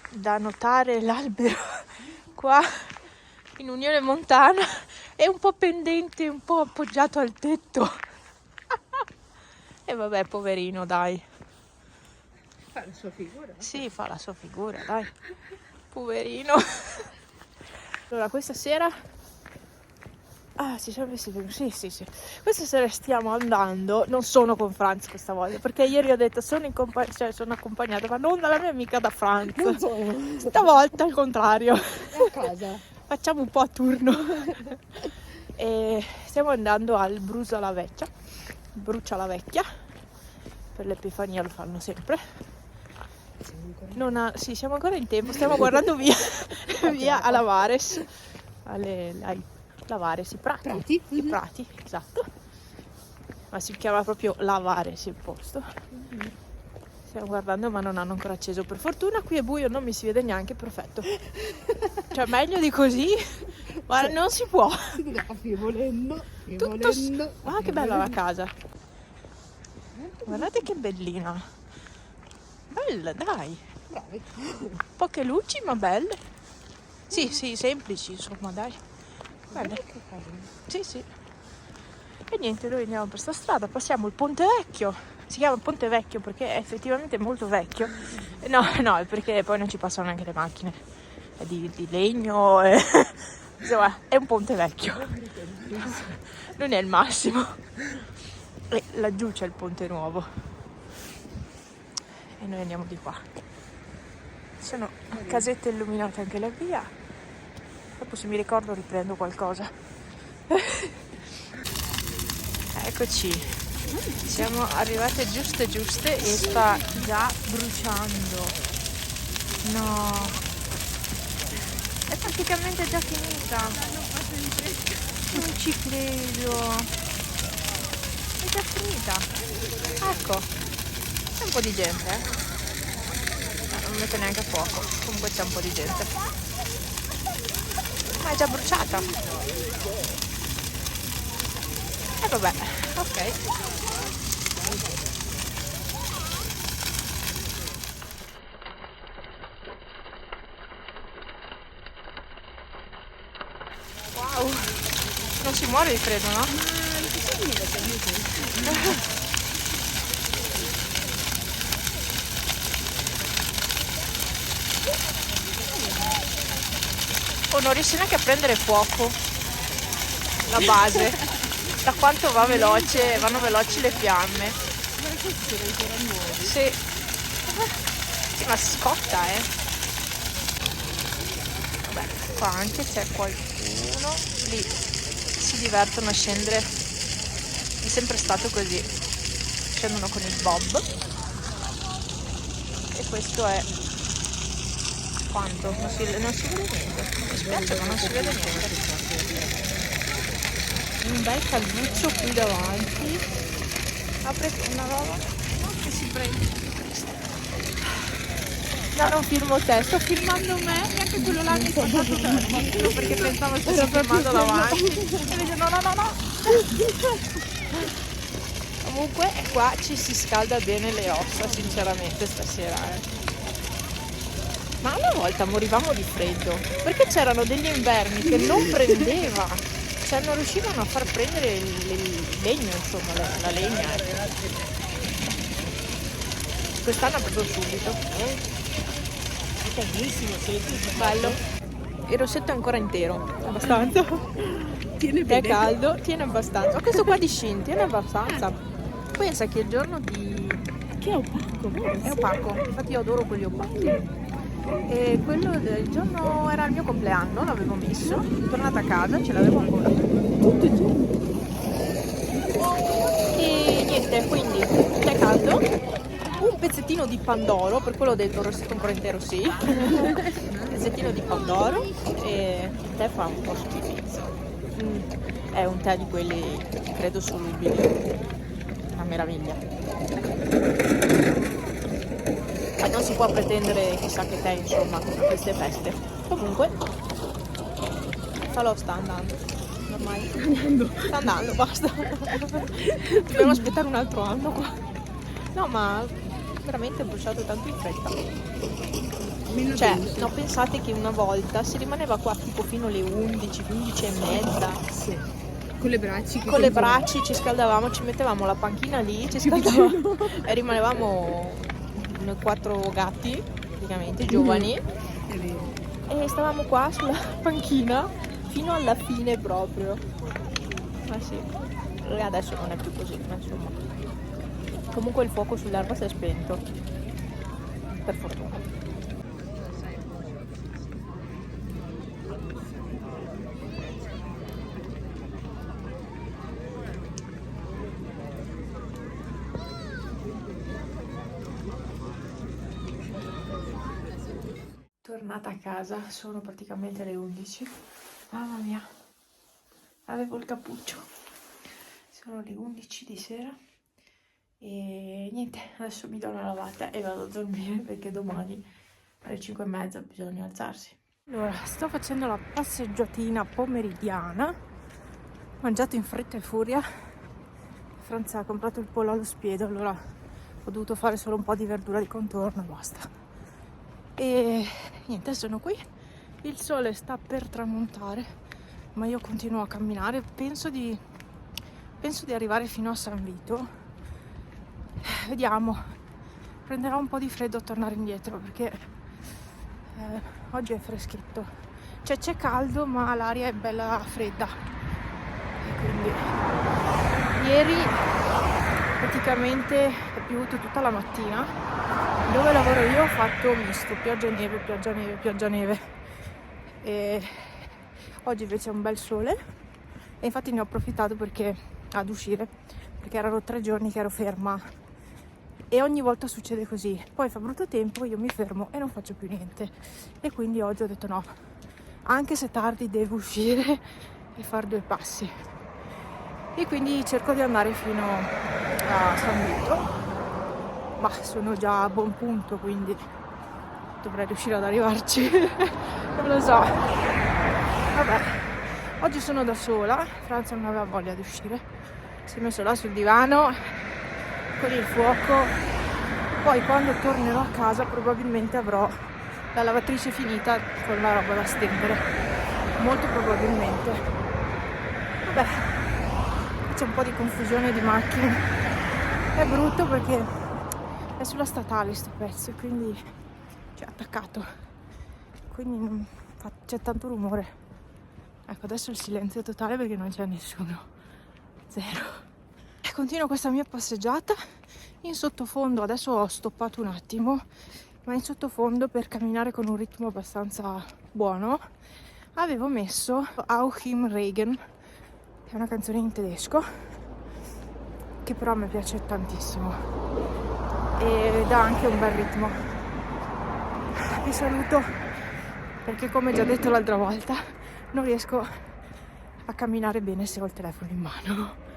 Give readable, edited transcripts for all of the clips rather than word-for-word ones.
da notare l'albero qua in Unione Montana è un po' pendente, un po' appoggiato al tetto. E vabbè, poverino, dai. Fa la sua figura. Sì, fa la sua figura, dai. Poverino. Allora, questa sera... Ah, si sono vestiti. Sì. Questa sera stiamo andando. Non sono con Franz questa volta, perché ieri ho detto sono accompagnata, ma non dalla mia amica, da Franz. Non sono. Stavolta al contrario. È a casa. Facciamo un po' a turno. E stiamo andando al Brucia la Vecchia. Per l'Epifania lo fanno sempre. Sì, siamo ancora in tempo. Stiamo guardando via a Lavares. Lavares, i prati. I prati, esatto. Ma si chiama proprio Lavares il posto. Stiamo guardando, ma non hanno ancora acceso. Per fortuna qui è buio, non mi si vede neanche, perfetto. Cioè meglio di così, ma non si può. Volendo. Ah, che bella la casa. Guardate che bellina. Bella, dai. Bravi. Poche luci, ma belle. Sì, semplici, insomma, dai. Belle. Sì. E niente, noi andiamo per sta strada, passiamo il Ponte Vecchio. Si chiama Ponte Vecchio perché è effettivamente molto vecchio. No, è perché poi non ci passano neanche le macchine. È di legno. Insomma, è un ponte vecchio. Non è il massimo. E laggiù c'è il ponte nuovo. E noi andiamo di qua. Sono casette illuminate anche la via. Dopo se mi ricordo riprendo qualcosa. Eccoci, siamo arrivate giuste e sta già bruciando. No, è praticamente già finita. Non ci credo. È già finita. Ecco, c'è un po' di gente, non mette neanche a fuoco. Comunque c'è un po' di gente. Ma è già bruciata. E vabbè, ok. Wow, non si muore di freddo, no? Oh, non riesce neanche a prendere fuoco la base. Da quanto vanno veloci le fiamme. Sì, ma scotta, Vabbè, qua anche c'è qualcuno. Lì si divertono a scendere. È sempre stato così. Scendono con il bob. E questo è quanto? Non si vede niente. Mi spiace, ma non si vede niente. Un bel calduccio qui davanti. Apre una roba che si prende. No, non filmo te, sto filmando me e anche quello là mi sta fatto tantissimo perché pensavo stessi filmando davanti. E invece no. Comunque qua ci si scalda bene le ossa, sinceramente, stasera. Ma una volta morivamo di freddo perché c'erano degli inverni che non prendeva. Cioè non riuscivano a far prendere il legno, insomma, la legna. Quest'anno è proprio subito. È caldissimo, Bello. Il rossetto è ancora intero, abbastanza. Tiene È bene. caldo, tiene abbastanza. Ma questo qua di Shin tiene abbastanza. Pensa che il giorno di... Che è opaco, vero? È opaco, infatti io adoro quelli opacchi. E quello del giorno era il mio compleanno, l'avevo messo, tornata a casa, ce l'avevo ancora. E niente, quindi è caldo, un pezzettino di pandoro, per quello ho detto rossetto ancora intero sì, un pezzettino di pandoro e il tè fa un po' schifezza. È un tè di quelli credo solubili, una meraviglia. Ma non si può pretendere chissà che te, insomma, a queste feste. Comunque, Falò sta andando, ormai. Sta andando, basta. Dobbiamo aspettare un altro anno qua. No, ma veramente ho bruciato tanto in fretta. Meno Cioè, 20. no, pensate che una volta si rimaneva qua tipo fino alle 11, 11 e mezza. Sì. Con le braccia. Con le braccia ci scaldavamo, ci mettevamo la panchina lì, ci scaldavamo e rimanevamo noi 4 gatti, praticamente, giovani. È vero. E stavamo qua sulla panchina fino alla fine proprio. Ma sì. E adesso non è più così, ma insomma. Comunque il fuoco sull'erba si è spento. Per fortuna. Tornata a casa, sono praticamente le 11. Mamma mia, avevo il cappuccio. Sono le 11 di sera e niente, adesso mi do una lavata e vado a dormire perché domani alle 5:30 bisogna alzarsi. Allora, sto facendo la passeggiatina pomeridiana. Ho mangiato in fretta e furia. Franza ha comprato il pollo allo spiedo, allora ho dovuto fare solo un po' di verdura di contorno e basta. E niente, sono qui. Il sole sta per tramontare, ma io continuo a camminare. Penso di arrivare fino a San Vito. Vediamo. Prenderò un po' di freddo a tornare indietro perché oggi è freschetto. Cioè c'è caldo, ma l'aria è bella fredda. E quindi ieri praticamente è piovuto tutta la mattina. Dove lavoro io ho fatto misto, pioggia e neve, pioggia e neve, pioggia e neve. E oggi invece è un bel sole e infatti ne ho approfittato perché ad uscire, perché erano 3 giorni che ero ferma e ogni volta succede così. Poi fa brutto tempo, io mi fermo e non faccio più niente. E quindi oggi ho detto no, anche se tardi devo uscire e fare 2 passi. E quindi cerco di andare fino a San Vito. Ma sono già a buon punto, quindi dovrei riuscire ad arrivarci. Non lo so. Vabbè, oggi sono da sola. Franza non aveva voglia di uscire. Si è messo là sul divano con il fuoco. Poi quando tornerò a casa probabilmente avrò la lavatrice finita con la roba da stendere. Molto probabilmente. Vabbè, c'è un po' di confusione di macchine. È brutto perché è sulla statale sto pezzo, quindi c'è attaccato, quindi c'è tanto rumore. Ecco, adesso il silenzio totale perché non c'è nessuno, zero. E continuo questa mia passeggiata in sottofondo. Adesso ho stoppato un attimo, ma in sottofondo, per camminare con un ritmo abbastanza buono, avevo messo Achim Regen, che è una canzone in tedesco che però mi piace tantissimo e dà anche un bel ritmo. Vi saluto perché, come già detto l'altra volta, non riesco a camminare bene se ho il telefono in mano.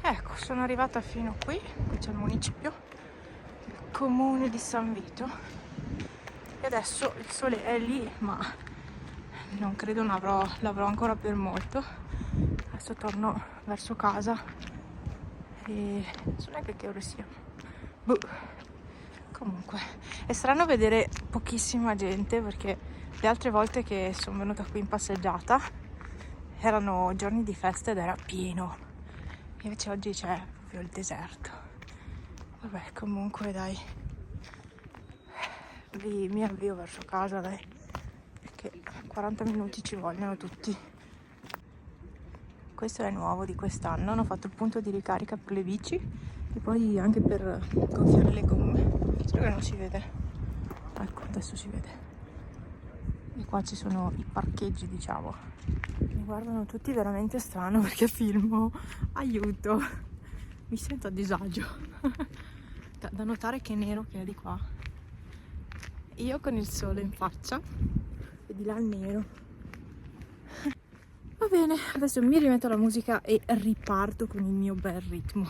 Ecco, sono arrivata fino qui c'è il municipio, il comune di San Vito, e adesso il sole è lì, ma non credo l'avrò ancora per molto. Adesso torno verso casa e non so neanche che ore sia. Boh. Comunque è strano vedere pochissima gente, perché le altre volte che sono venuta qui in passeggiata erano giorni di festa ed era pieno. Invece oggi c'è proprio il deserto. Vabbè, comunque dai, mi avvio verso casa, dai, perché 40 minuti ci vogliono tutti. Questo è nuovo di quest'anno, hanno fatto il punto di ricarica per le bici e poi anche per gonfiare le gomme. Solo che non si vede. Ecco, adesso si vede. E qua ci sono i parcheggi, diciamo. Mi guardano tutti veramente strano perché filmo. Aiuto! Mi sento a disagio. Da notare che è nero che è di qua. Io con il sole in faccia e di là il nero. Va bene, adesso mi rimetto la musica e riparto con il mio bel ritmo.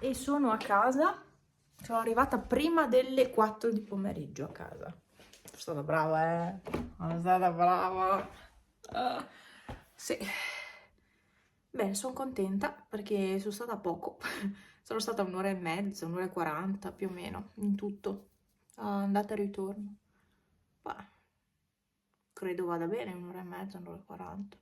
E sono a casa. Sono arrivata prima delle 4 di pomeriggio a casa. Sono stata brava, eh? Sono stata brava. Ah, sì. Bene, sono contenta perché sono stata poco. Sono stata un'ora e mezza, un'ora e 40 più o meno, in tutto. Andata e ritorno. Beh, credo vada bene, un'ora e mezza, un'ora e 40.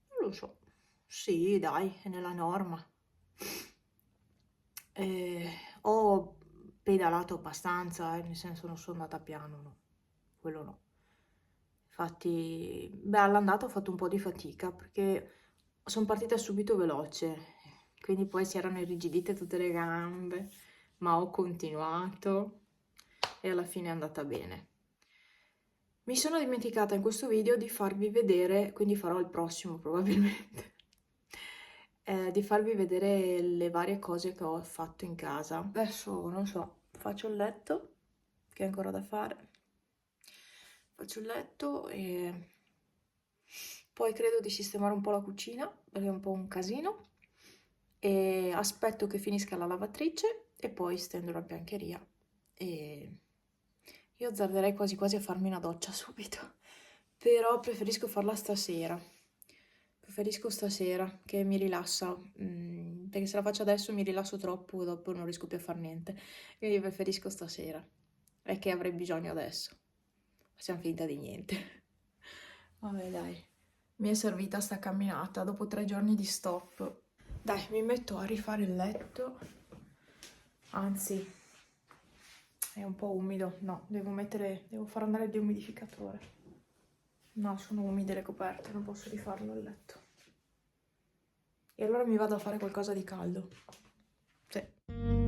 Non lo so. Sì, dai, è nella norma. Ho pedalato abbastanza, nel senso non sono andata piano, no. Quello no. Infatti, beh, all'andata ho fatto un po' di fatica perché sono partita subito veloce, quindi poi si erano irrigidite tutte le gambe, ma ho continuato e alla fine è andata bene. Mi sono dimenticata in questo video di farvi vedere, quindi farò il prossimo probabilmente, di farvi vedere le varie cose che ho fatto in casa. Adesso, non so, faccio il letto, che è ancora da fare. Faccio il letto e poi credo di sistemare un po' la cucina, perché è un po' un casino. E aspetto che finisca la lavatrice e poi stendo la biancheria. E io azzarderei quasi quasi a farmi una doccia subito. Però preferisco farla stasera. Preferisco stasera, che mi rilassa. Perché se la faccio adesso mi rilasso troppo e dopo non riesco più a fare niente. Quindi preferisco stasera. È che avrei bisogno adesso. Facciamo finta di niente. Vabbè, dai. Mi è servita sta camminata dopo 3 giorni di stop. Dai, mi metto a rifare il letto. Anzi, è un po' umido. No, devo far andare il dehumidificatore. No, sono umide le coperte, non posso rifarlo il letto. E allora mi vado a fare qualcosa di caldo. Sì.